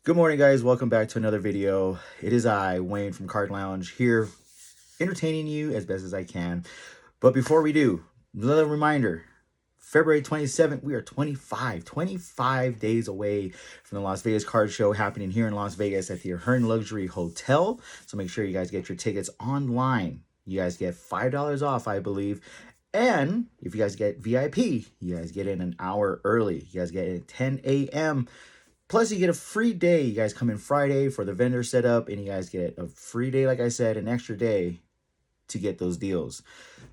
Good morning, guys. Welcome back to another video. It is I, Wayne from Card Lounge, here entertaining you as best as I can. But before we do, another reminder, February 27th, we are 25 days away from the Las Vegas Card Show happening here in Las Vegas at the Ahern Luxury Hotel. So make sure you guys get your tickets online. You guys get $5 off, I believe. And if you guys get VIP, you guys get in an hour early. You guys get in at 10 a.m. Plus, you get a free day. You guys come in Friday for the vendor setup, and you guys get a free day, like I said, an extra day to get those deals.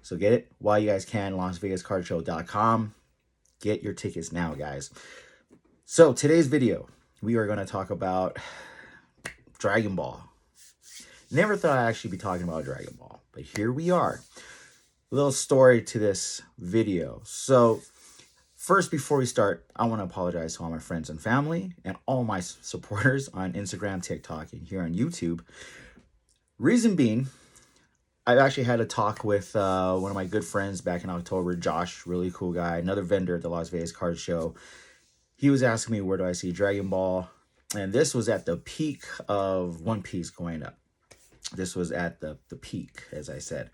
So get it while you guys can. LasVegasCardShow.com. Get your tickets now, guys. So today's video, we are going to talk about Dragon Ball. Never thought I'd actually be talking about Dragon Ball, but here we are. A little story to this video. So first, before we start, I want to apologize to all my friends and family and all my supporters on Instagram, TikTok, and here on YouTube. Reason being, I actually had a talk with one of my good friends back in October, Josh, really cool guy, another vendor at the Las Vegas Card Show. He was asking me, where do I see Dragon Ball? And this was at the peak of One Piece going up. This was at the peak, as I said.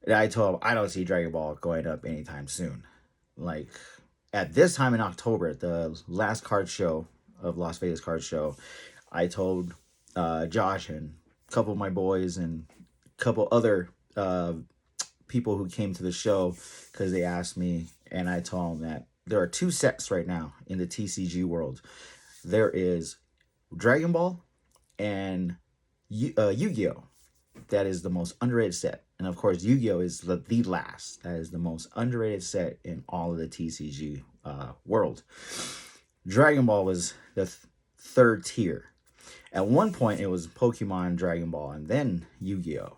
And I told him, I don't see Dragon Ball going up anytime soon. Like, at this time in October, at the last card show of Las Vegas Card Show, I told Josh and a couple of my boys and a couple other people who came to the show because they asked me, and I told them that there are two sets right now in the TCG world. There is Dragon Ball and Yu-Gi-Oh! That is the most underrated set. And of course, Yu-Gi-Oh! Is the last. That is the most underrated set in all of the TCG world. Dragon Ball was the third tier. At one point, it was Pokemon, Dragon Ball, and then Yu-Gi-Oh!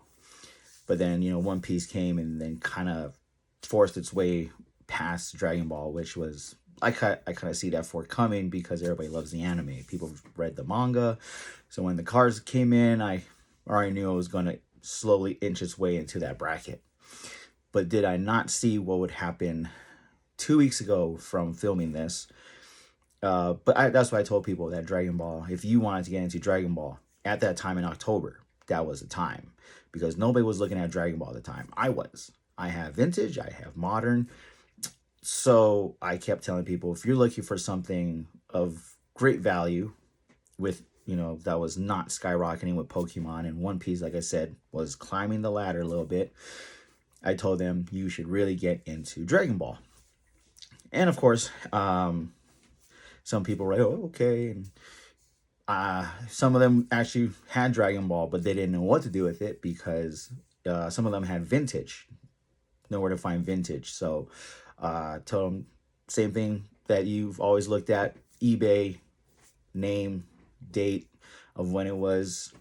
But then, One Piece came and then kind of forced its way past Dragon Ball, which was, I kind of see that forthcoming because everybody loves the anime. People read the manga. So when the cards came in, I already knew it was going to slowly inch its way into that bracket. But did I not see what would happen 2 weeks ago from filming this? That's why I told people that Dragon Ball, if you wanted to get into Dragon Ball at that time in October, that was the time. Because nobody was looking at Dragon Ball at the time. I was. I have vintage, I have modern. So I kept telling people, if you're looking for something of great value with that was not skyrocketing with Pokemon, and One Piece, like I said, was climbing the ladder a little bit, I told them you should really get into Dragon Ball. And of course, some people were like, oh, okay. And some of them actually had Dragon Ball, but they didn't know what to do with it because some of them had vintage, nowhere to find vintage. So told them same thing that you've always looked at, eBay, name, date of when it was,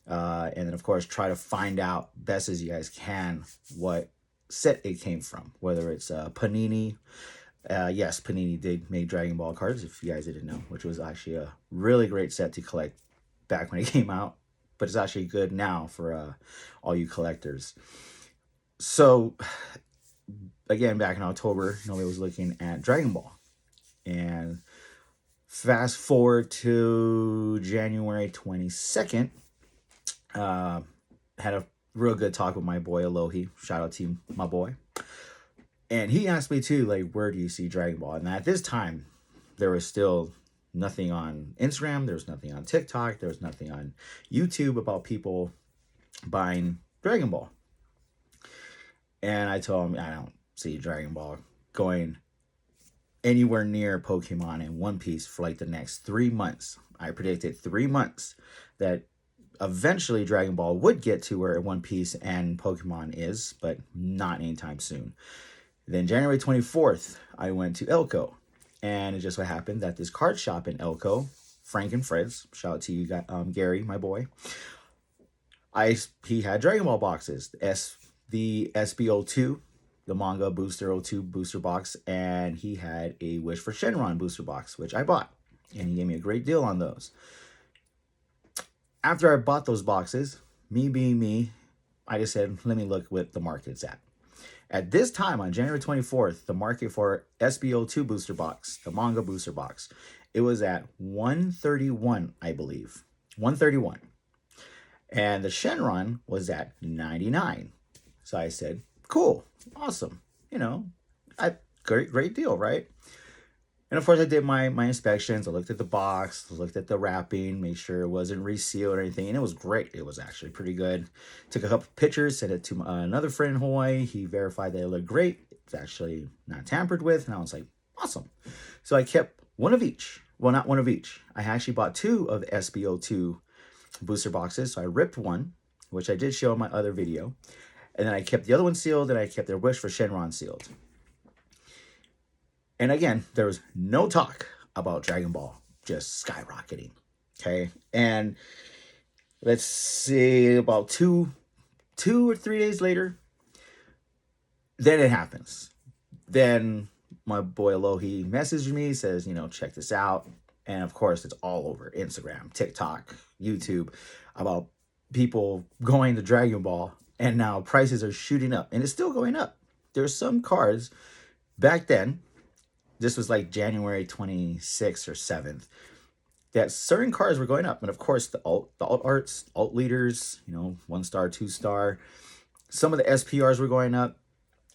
and then of course try to find out best as you guys can what set it came from, whether it's Panini. Yes, Panini did make Dragon Ball cards, if you guys didn't know, which was actually a really great set to collect back when it came out, but it's actually good now for all you collectors. So again, back in October, nobody was looking at Dragon Ball, and fast forward to January 22nd, had a real good talk with my boy Alohi. Shout out to my boy. And he asked me too, like, where do you see Dragon Ball? And at this time, there was still nothing on Instagram. There was nothing on TikTok. There was nothing on YouTube about people buying Dragon Ball. And I told him, I don't see Dragon Ball going anywhere near Pokemon and One Piece for like the next 3 months. I predicted 3 months that eventually Dragon Ball would get to where One Piece and Pokemon is, but not anytime soon. Then January 24th, I went to Elko, and it just so happened that this card shop in Elko, Frank and Fred's, shout out to you, Gary, my boy, he had Dragon Ball boxes, the SB02, the manga booster 02 booster box, and he had a Wish for Shenron booster box, which I bought, and he gave me a great deal on those. After I bought those boxes, me being me, I just said, let me look what the market's at. At this time, on January 24th, the market for SB02 booster box, the manga booster box, It was at 131, I believe. 131. And the Shenron was at 99. So I said, cool, awesome. You know, great deal, right? And of course, I did my inspections. I looked at the box, looked at the wrapping, made sure it wasn't resealed or anything, and it was great. It was actually pretty good. Took a couple pictures, sent it to another friend in Hawaii. He verified that it looked great. It's actually not tampered with, and I was like, awesome. So I kept one of each. Well, not one of each. I actually bought two of the SBO2 booster boxes. So I ripped one, which I did show in my other video, and then I kept the other one sealed, and I kept their Wish for Shenron sealed. And again, there was no talk about Dragon Ball just skyrocketing. Okay. And let's see, about two or 3 days later, then it happens. Then my boy Alohi messaged me, says, you know, check this out. And of course, it's all over Instagram, TikTok, YouTube about people going to Dragon Ball. And now prices are shooting up, and it's still going up. There's some cards back then. This was like January 26th or 7th, that certain cards were going up. And of course, the alt arts, alt leaders, you know, 1-star, 2-star. Some of the SPRs were going up.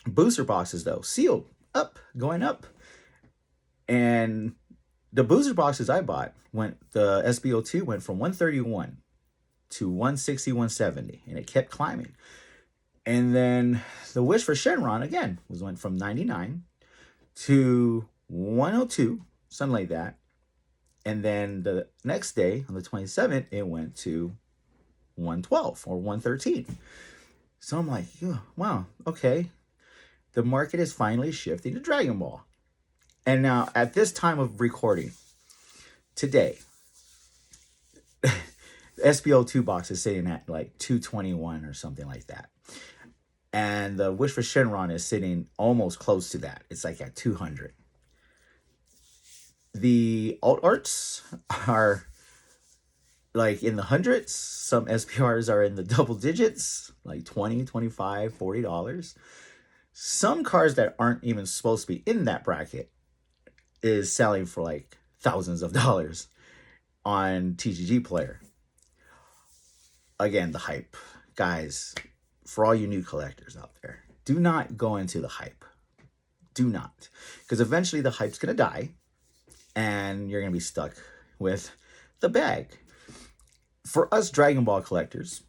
Booster boxes, though, sealed, up, going up. And the booster boxes I bought, the SBO2 went from 131 to 160, 170, and it kept climbing. And then the Wish for Shenron, again, went from 99 to 102, something like that. And then the next day, on the 27th, it went to 112 or 113. So I'm like, oh, wow, okay. The market is finally shifting to Dragon Ball. And now, at this time of recording, today, the SBO2 box is sitting at like 221 or something like that. And the Wish for Shenron is sitting almost close to that. It's like at 200. The alt arts are like in the hundreds. Some SPRs are in the double digits, like $20, $25, $40. Some cards that aren't even supposed to be in that bracket is selling for like thousands of dollars on TCG Player. Again, the hype. Guys, for all you new collectors out there, do not go into the hype. Do not. Because eventually the hype's going to die, and you're going to be stuck with the bag. For us Dragon Ball collectors,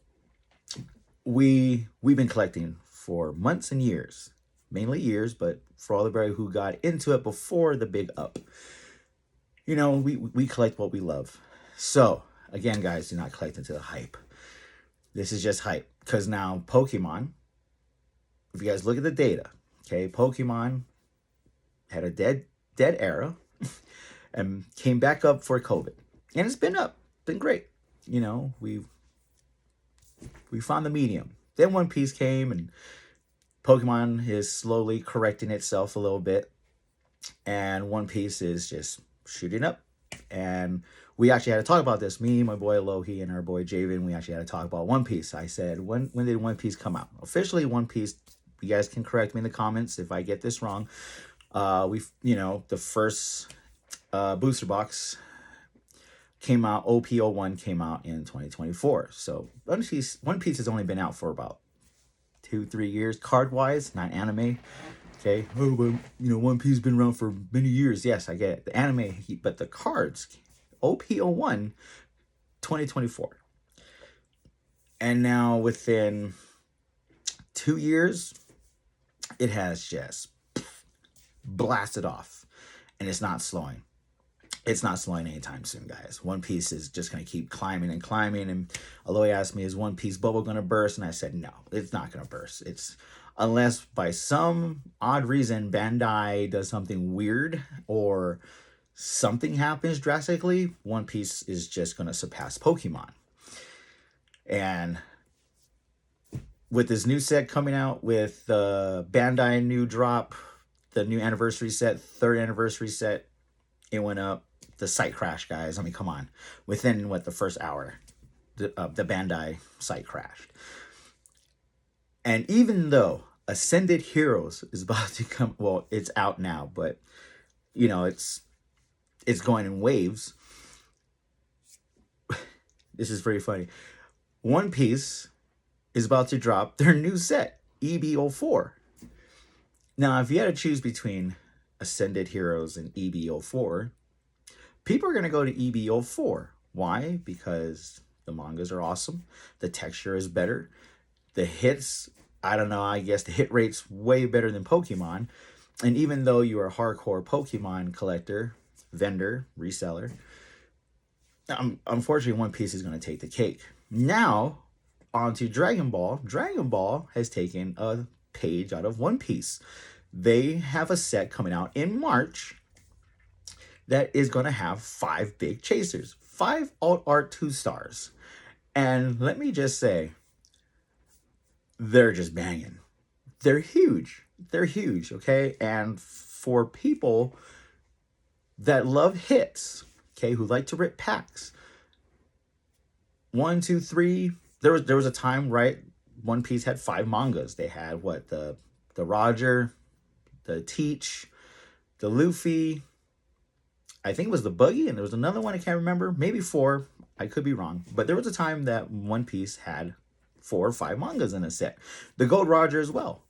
we've been collecting for months and years. Mainly years, but for all the everybody who got into it before the big up, you know, we collect what we love. So, again, guys, do not collect into the hype. This is just hype. Because now Pokemon, if you guys look at the data, okay, Pokemon had a dead era and came back up for COVID. And it's been up. Been great. You know, we found the medium. Then One Piece came, and Pokemon is slowly correcting itself a little bit. And One Piece is just shooting up. And we actually had to talk about this. Me, my boy Alohi, and our boy Javen, we actually had to talk about One Piece. I said, when did One Piece come out? Officially, One Piece, you guys can correct me in the comments if I get this wrong. The first booster box came out, OP01 came out in 2024. So One Piece has only been out for about 2-3 years, card-wise, not anime. Okay, oh, but One Piece has been around for many years. Yes, I get it. The anime, but the cards, OP01, 2024. And now within 2 years, it has just blasted off. And it's not slowing. It's not slowing anytime soon, guys. One Piece is just going to keep climbing and climbing. And Aloy asked me, is One Piece bubble going to burst? And I said, no, it's not going to burst. Unless by some odd reason Bandai does something weird or something happens drastically, One Piece is just going to surpass Pokemon. And with this new set coming out, with the Bandai new drop, the new anniversary set, 3rd anniversary set, it went up. The site crashed, guys. I mean, come on. Within, the first hour, the Bandai site crashed. And even though Ascended Heroes is about to come, well, it's out now, but, it's it's going in waves. This is pretty funny. One Piece is about to drop their new set, EB04. Now, if you had to choose between Ascended Heroes and EB04, people are going to go to EB04. Why? Because the mangas are awesome. The texture is better. The hits, I don't know, I guess the hit rate's way better than Pokemon. And even though you're a hardcore Pokemon collector, vendor, reseller, unfortunately, One Piece is going to take the cake. Now, on to Dragon Ball. Dragon Ball has taken a page out of One Piece. They have a set coming out in March that is going to have 5 big chasers, 5 alt art 2 stars. And let me just say, they're just banging. They're huge. They're huge, okay? And for people that love hits, okay, who like to rip packs, 1, 2, 3. There was a time, right? One Piece had 5 mangas. They had what, the Roger, the Teach, the Luffy, I think it was the Buggy, and there was another one I can't remember, maybe 4. I could be wrong, but there was a time that One Piece had 4 or 5 mangas in a set. The Gold Roger as well.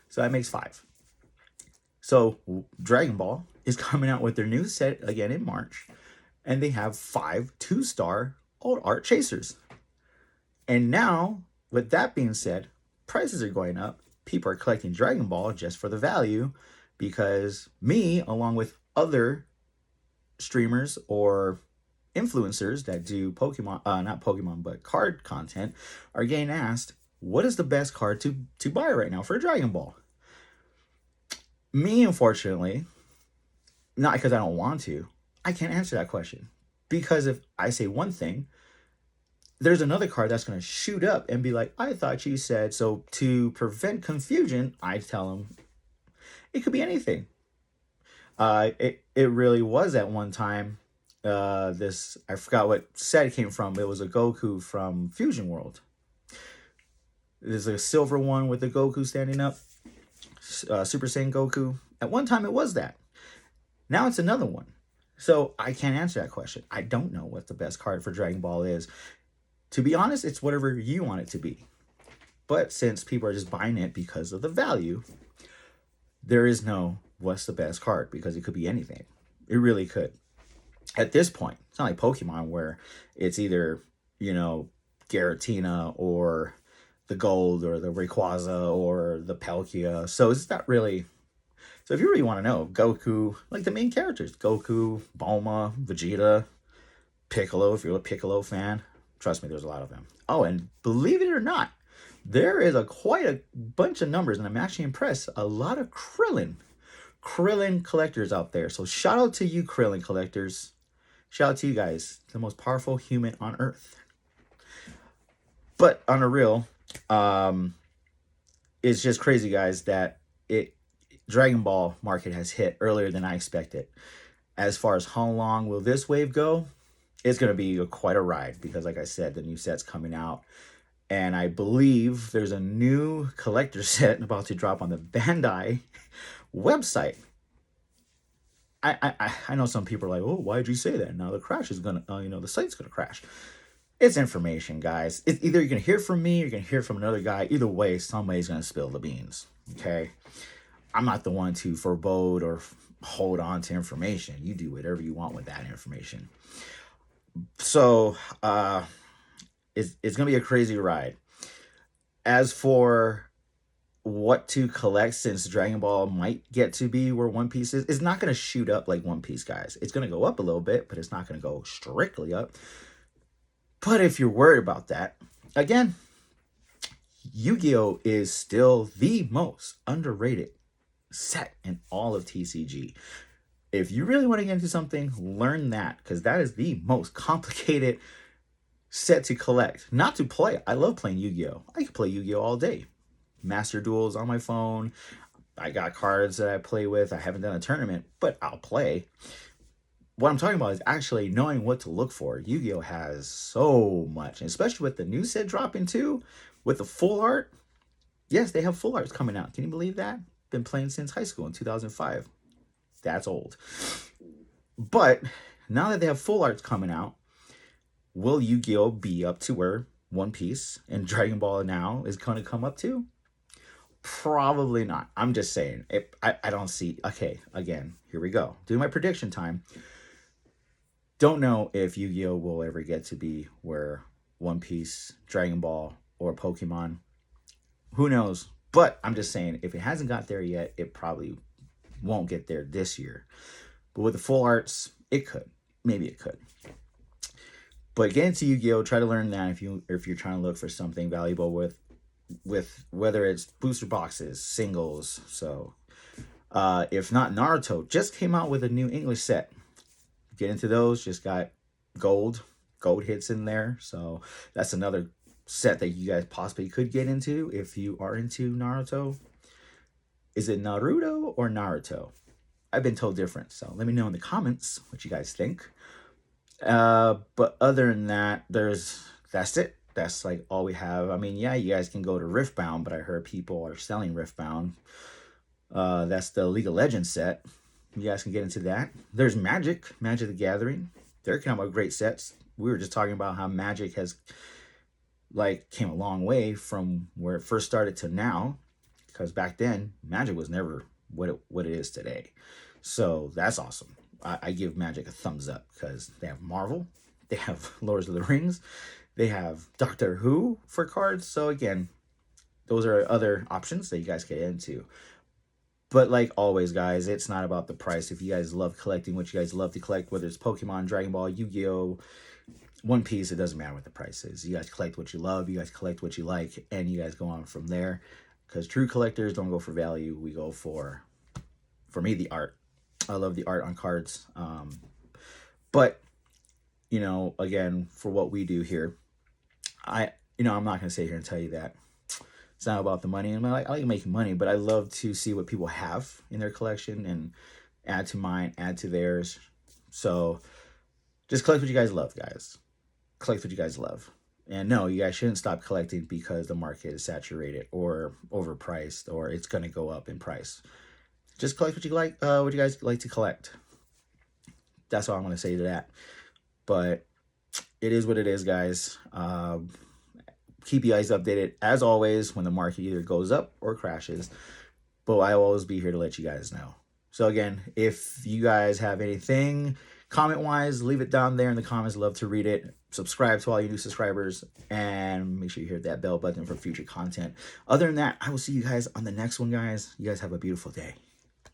So that makes 5. So Dragon Ball is coming out with their new set again in March, and they have 5 2-star alt art chasers. And now, with that being said, prices are going up. People are collecting Dragon Ball just for the value, because me, along with other streamers or influencers that do Pokemon, not Pokemon, but card content, are getting asked, what is the best card to buy right now for Dragon Ball? Me, unfortunately, not because I don't want to, I can't answer that question. Because if I say one thing, there's another card that's going to shoot up and be like, I thought you said. So to prevent confusion, I tell them it could be anything. It really was at one time. This, I forgot what set it came from. It was a Goku from Fusion World. There's a silver one with the Goku standing up. Super Saiyan Goku. At one time it was that. Now it's another one. So I can't answer that question. I don't know what the best card for Dragon Ball is. To be honest, it's whatever you want it to be. But since people are just buying it because of the value, there is no what's the best card, because it could be anything. It really could. At this point, it's not like Pokemon where it's either, Giratina or the Gold or the Rayquaza or the Palkia. So it's not really. So if you really want to know, Goku, like the main characters, Goku, Bulma, Vegeta, Piccolo, if you're a Piccolo fan, trust me, there's a lot of them. Oh, and believe it or not, there is quite a bunch of numbers, and I'm actually impressed. A lot of Krillin collectors out there. So shout out to you, Krillin collectors. Shout out to you guys, the most powerful human on Earth. But on a real, it's just crazy, guys, that Dragon Ball market has hit earlier than I expected. As far as how long will this wave go, it's going to be quite a ride, because like I said, the new set's coming out, and I believe there's a new collector set about to drop on the Bandai website. I know some people are like, oh, why did you say that? Now the crash is going to, the site's going to crash. It's information, guys. It's either you're going to hear from me or you're going to hear from another guy. Either way, somebody's going to spill the beans, okay? I'm not the one to forebode or hold on to information. You do whatever you want with that information. So, it's going to be a crazy ride. As for what to collect, since Dragon Ball might get to be where One Piece is, it's not going to shoot up like One Piece, guys. It's going to go up a little bit, but it's not going to go strictly up. But if you're worried about that, again, Yu-Gi-Oh! Is still the most underrated set in all of TCG. If you really want to get into something, learn that, because that is the most complicated set to collect. Not to play. I love playing Yu-Gi-Oh! I can play Yu-Gi-Oh! All day. Master Duels on my phone. I got cards that I play with. I haven't done a tournament, but I'll play. What I'm talking about is actually knowing what to look for. Yu-Gi-Oh! Has so much, and especially with the new set dropping too, with the full art. Yes, they have full arts coming out. Can you believe that? Been playing since high school in 2005. That's old. But now that they have full arts coming out, will Yu-Gi-Oh be up to where One Piece and Dragon Ball now is going to come up to? Probably not. I'm just saying. I don't see. Okay, again, here we go. Doing my prediction time. Don't know if Yu-Gi-Oh will ever get to be where One Piece, Dragon Ball, or Pokemon. Who knows? But I'm just saying, if it hasn't got there yet, it probably won't get there this year. But with the full arts, it could. Maybe it could. But get into Yu-Gi-Oh! Try to learn that if you're trying to look for something valuable with whether it's booster boxes, singles. So if not, Naruto just came out with a new English set. Get into those. Just got gold hits in there. So that's another set that you guys possibly could get into if you are into Naruto. Is it Naruto or Naruto? I've been told different. So let me know in the comments what you guys think. But other than that, that's it. That's like all we have. I mean, yeah, you guys can go to Riftbound, but I heard people are selling Riftbound. That's the League of Legends set. You guys can get into that. There's Magic the Gathering. They're coming out with great sets. We were just talking about how Magic has came a long way from where it first started to now, because back then Magic was never what it is today. So that's awesome. I give Magic a thumbs up because they have Marvel, they have Lord of the Rings, they have Doctor Who for cards. So again, those are other options that you guys get into. But like always, guys, it's not about the price. If you guys love collecting what you guys love to collect, whether it's Pokemon, Dragon Ball, Yu-Gi-Oh!, One Piece, it doesn't matter what the price is. You guys collect what you love, you guys collect what you like, and you guys go on from there. Because true collectors don't go for value. We go for me, the art. I love the art on cards. But, again, for what we do here, I'm not going to sit here and tell you that it's not about the money. I like making money, but I love to see what people have in their collection and add to mine, add to theirs. So just collect what you guys love, guys. Collect what you guys love. And no, you guys shouldn't stop collecting because the market is saturated or overpriced or it's going to go up in price. Just collect what you like, what you guys like to collect. That's all I'm going to say to that. But it is what it is, guys. Keep you guys updated, as always, when the market either goes up or crashes. But I will always be here to let you guys know. So again, if you guys have anything comment-wise, leave it down there in the comments. Love to read it. Subscribe to all you new subscribers. And make sure you hit that bell button for future content. Other than that, I will see you guys on the next one, guys. You guys have a beautiful day.